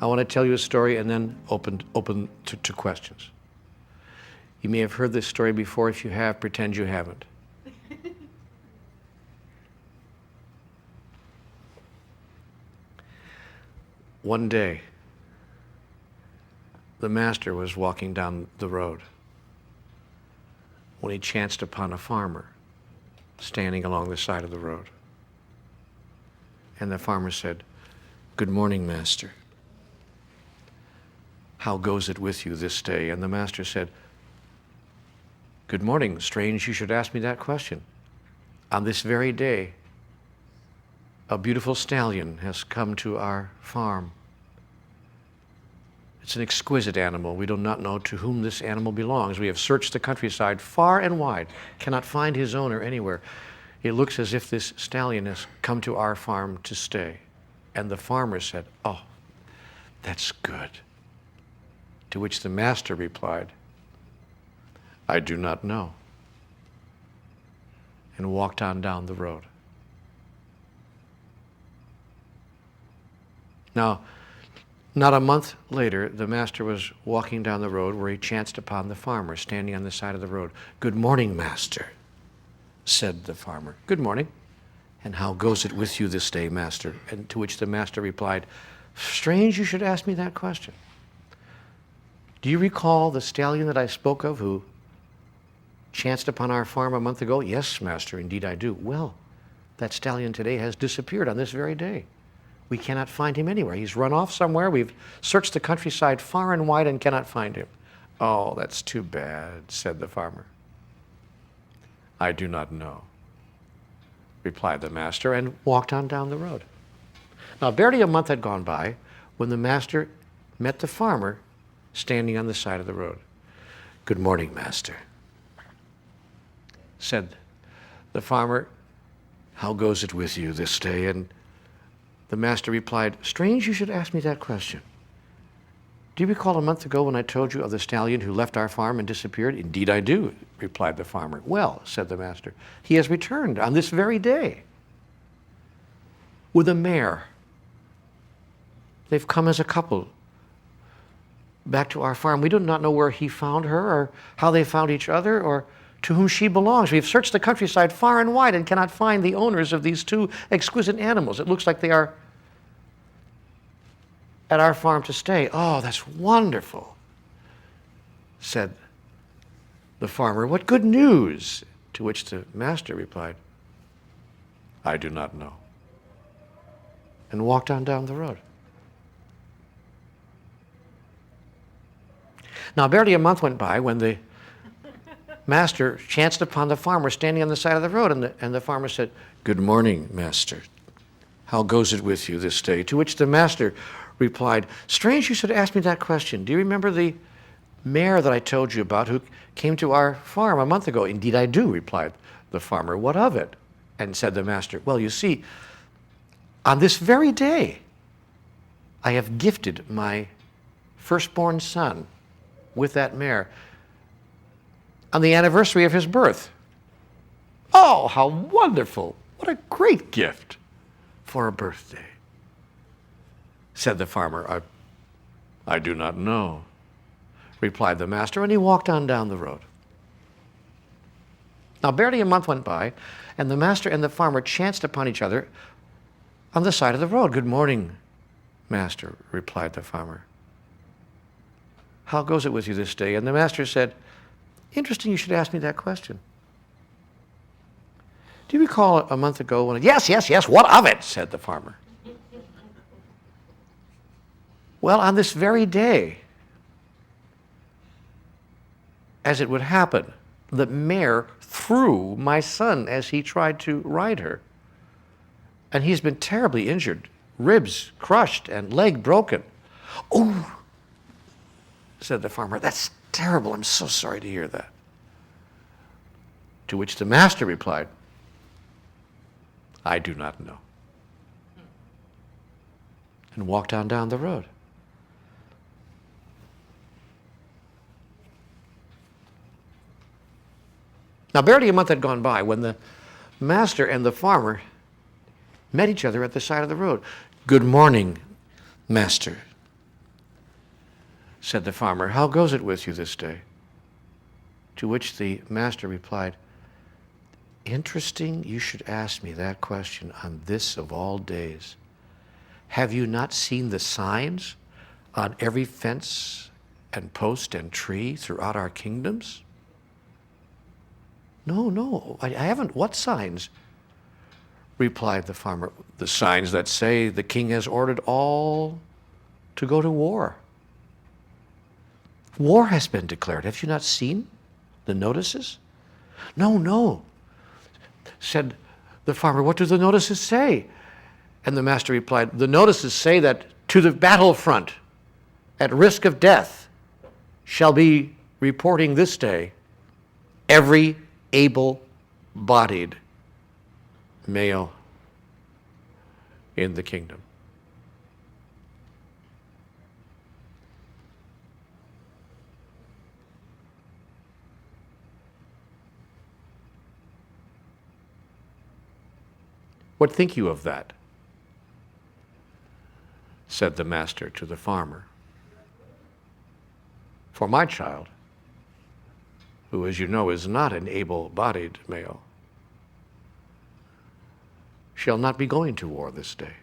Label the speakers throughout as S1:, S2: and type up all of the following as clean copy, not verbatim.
S1: I want to tell you a story and then open to questions. You may have heard this story before. If you have, pretend you haven't. One day, the master was walking down the road when he chanced upon a farmer standing along the side of the road. And the farmer said, "Good morning, master. How goes it with you this day?" And the master said, "Good morning. Strange you should ask me that question. On this very day, a beautiful stallion has come to our farm. It's an exquisite animal. We do not know to whom this animal belongs. We have searched the countryside far and wide, cannot find his owner anywhere. It looks as if this stallion has come to our farm to stay." And the farmer said, "Oh, that's good." To which the master replied, "I do not know," and walked on down the road. Now, not a month later, the master was walking down the road where he chanced upon the farmer standing on the side of the road. "Good morning, master," said the farmer. "Good morning. And how goes it with you this day, master?" And to which the master replied, "Strange you should ask me that question. Do you recall the stallion that I spoke of who chanced upon our farm a month ago?" "Yes, master, indeed I do." "Well, that stallion today has disappeared on this very day. We cannot find him anywhere. He's run off somewhere. We've searched the countryside far and wide and cannot find him." "Oh, that's too bad," said the farmer. "I do not know," replied the master, and walked on down the road. Now, barely a month had gone by when the master met the farmer standing on the side of the road. "Good morning, master," said the farmer. "How goes it with you this day?" And the master replied, "Strange you should ask me that question. Do you recall a month ago when I told you of the stallion who left our farm and disappeared?" "Indeed I do," replied the farmer. "Well," said the master, "he has returned on this very day with a mare. They've come as a couple back to our farm. We do not know where he found her or how they found each other or to whom she belongs. We've searched the countryside far and wide and cannot find the owners of these two exquisite animals. It looks like they are at our farm to stay." "Oh, that's wonderful," said the farmer. "What good news?" To which the master replied, "I do not know," and walked on down the road. Now, barely a month went by when the master chanced upon the farmer standing on the side of the road, and the farmer said, "Good morning, master. How goes it with you this day?" To which the master replied, "Strange you should ask me that question. Do you remember the mare that I told you about who came to our farm a month ago?" "Indeed I do," replied the farmer. "What of it?" And said the master, "Well, you see, on this very day, I have gifted my firstborn son with that mare on the anniversary of his birth." "Oh, how wonderful! What a great gift for a birthday," said the farmer. I do not know," replied the master, and he walked on down the road. Now, barely a month went by, and the master and the farmer chanced upon each other on the side of the road. "Good morning, master," replied the farmer. "How goes it with you this day?" And the master said, "Interesting you should ask me that question. Do you recall a month ago when—" "Yes, what of it?" said the farmer. "Well, on this very day, as it would happen, the mare threw my son as he tried to ride her, and he's been terribly injured, ribs crushed and leg broken." "Oh," said the farmer, "that's terrible. I'm so sorry to hear that." To which the master replied, "I do not know," and walked on down the road. Now, barely a month had gone by when the master and the farmer met each other at the side of the road. "Good morning, master," said the farmer. How goes it with you this day? To which the master replied, interesting you should ask me that question on this of all days. Have you not seen the signs on every fence and post and tree throughout our kingdoms? No, I haven't. What signs? Replied the farmer. The signs that say the king has ordered all to go to war. War has been declared. Have you not seen the notices? No, said the farmer. What do the notices say? And the master replied, the notices say that to the battlefront, at risk of death, shall be reporting this day every able-bodied male in the kingdom. What think you of that? Said the master to the farmer. For my child, who, as you know, is not an able-bodied male, shall not be going to war this day.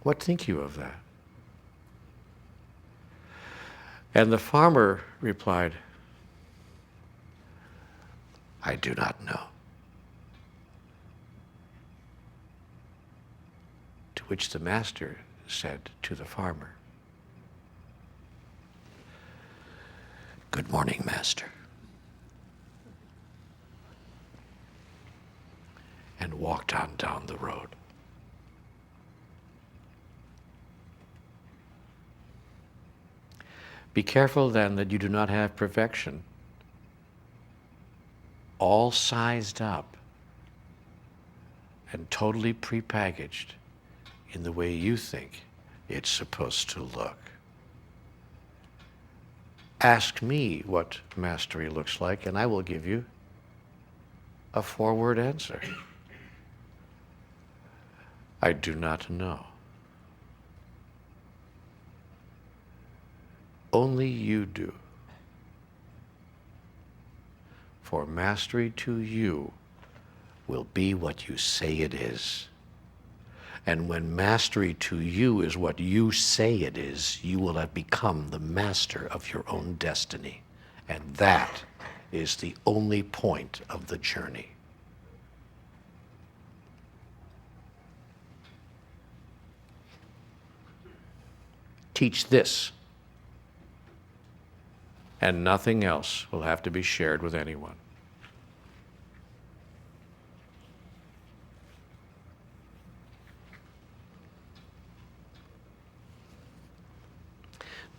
S1: What think you of that? And the farmer replied, I do not know. To which the master said to the farmer, good morning, master. And walked on down the road. Be careful then that you do not have perfection all sized up and totally prepackaged in the way you think it's supposed to look. Ask me what mastery looks like, and I will give you a 4-word answer. I do not know. Only you do. For mastery to you will be what you say it is. And when mastery to you is what you say it is, you will have become the master of your own destiny. And that is the only point of the journey. Teach this, and nothing else will have to be shared with anyone.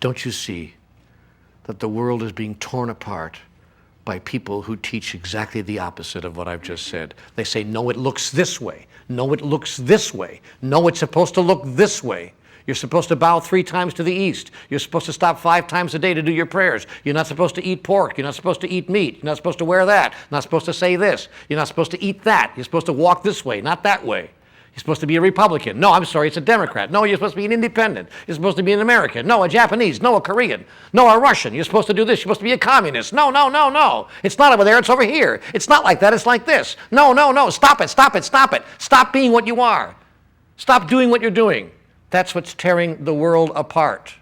S1: Don't you see that the world is being torn apart by people who teach exactly the opposite of what I've just said? They say, no, it looks this way. No, it looks this way. No, it's supposed to look this way. You're supposed to bow 3 times to the east. You're supposed to stop 5 times a day to do your prayers. You're not supposed to eat pork. You're not supposed to eat meat. You're not supposed to wear that. You're not supposed to say this. You're not supposed to eat that. You're supposed to walk this way, not that way. You're supposed to be a Republican. No, I'm sorry, it's a Democrat. No, you're supposed to be an independent. You're supposed to be an American. No, a Japanese. No, a Korean. No, a Russian. You're supposed to do this. You're supposed to be a communist. No. It's not over there. It's over here. It's not like that. It's like this. No. Stop it. Stop being what you are. Stop doing what you're doing. That's what's tearing the world apart.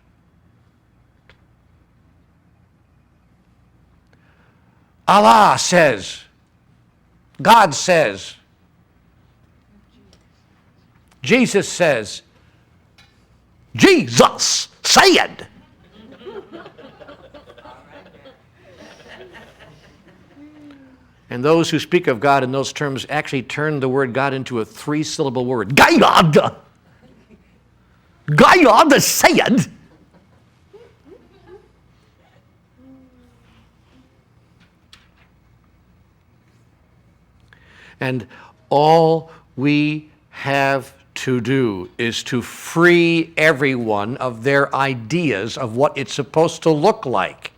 S1: Allah says, God says, Jesus says, Jesus said. And those who speak of God in those terms actually turn the word God into a 3-syllable word. God! God said. And all we have to do is to free everyone of their ideas of what it's supposed to look like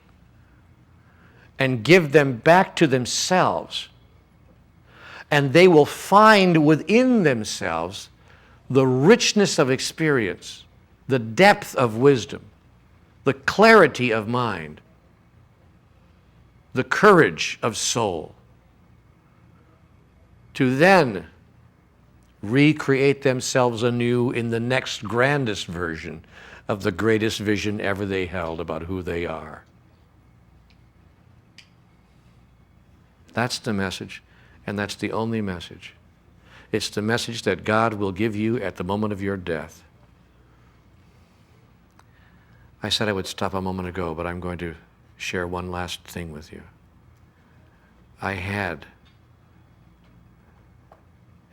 S1: and give them back to themselves And they will find within themselves the richness of experience, the depth of wisdom, the clarity of mind, the courage of soul, to then recreate themselves anew in the next grandest version of the greatest vision ever they held about who they are. That's the message, and that's the only message. It's the message that God will give you at the moment of your death. I said I would stop a moment ago, but I'm going to share one last thing with you. I had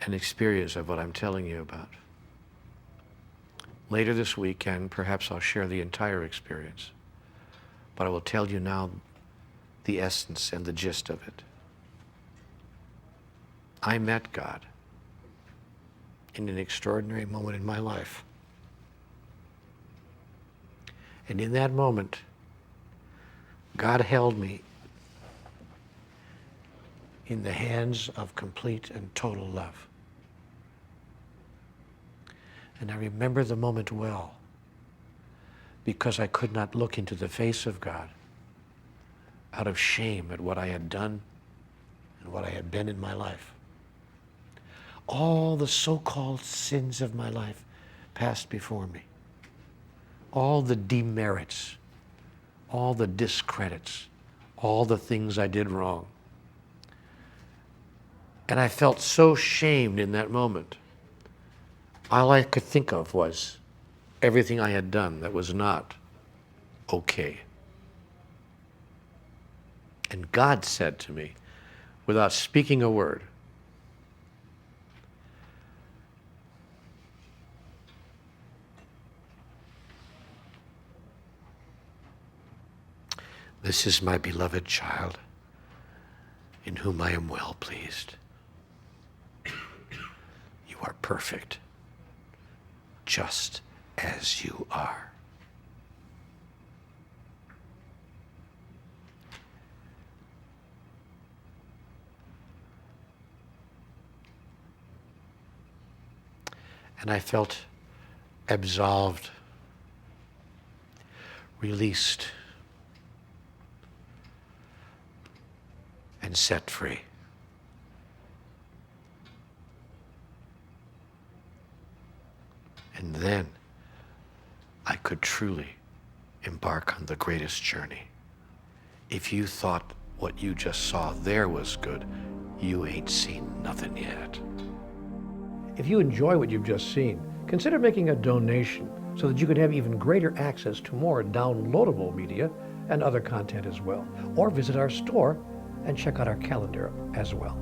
S1: an experience of what I'm telling you about. Later this weekend, perhaps I'll share the entire experience, but I will tell you now the essence and the gist of it. I met God in an extraordinary moment in my life. And in that moment, God held me in the hands of complete and total love. And I remember the moment well, because I could not look into the face of God out of shame at what I had done and what I had been in my life. All the so-called sins of my life passed before me. All the demerits, all the discredits, all the things I did wrong. And I felt so shamed in that moment. All I could think of was everything I had done that was not okay. And God said to me, without speaking a word, "This is my beloved child, in whom I am well pleased. You are perfect, just as you are." And I felt absolved, released, and set free. And then I could truly embark on the greatest journey. If you thought what you just saw there was good, you ain't seen nothing yet.
S2: If you enjoy what you've just seen, consider making a donation so that you can have even greater access to more downloadable media and other content as well. Or visit our store and check out our calendar as well.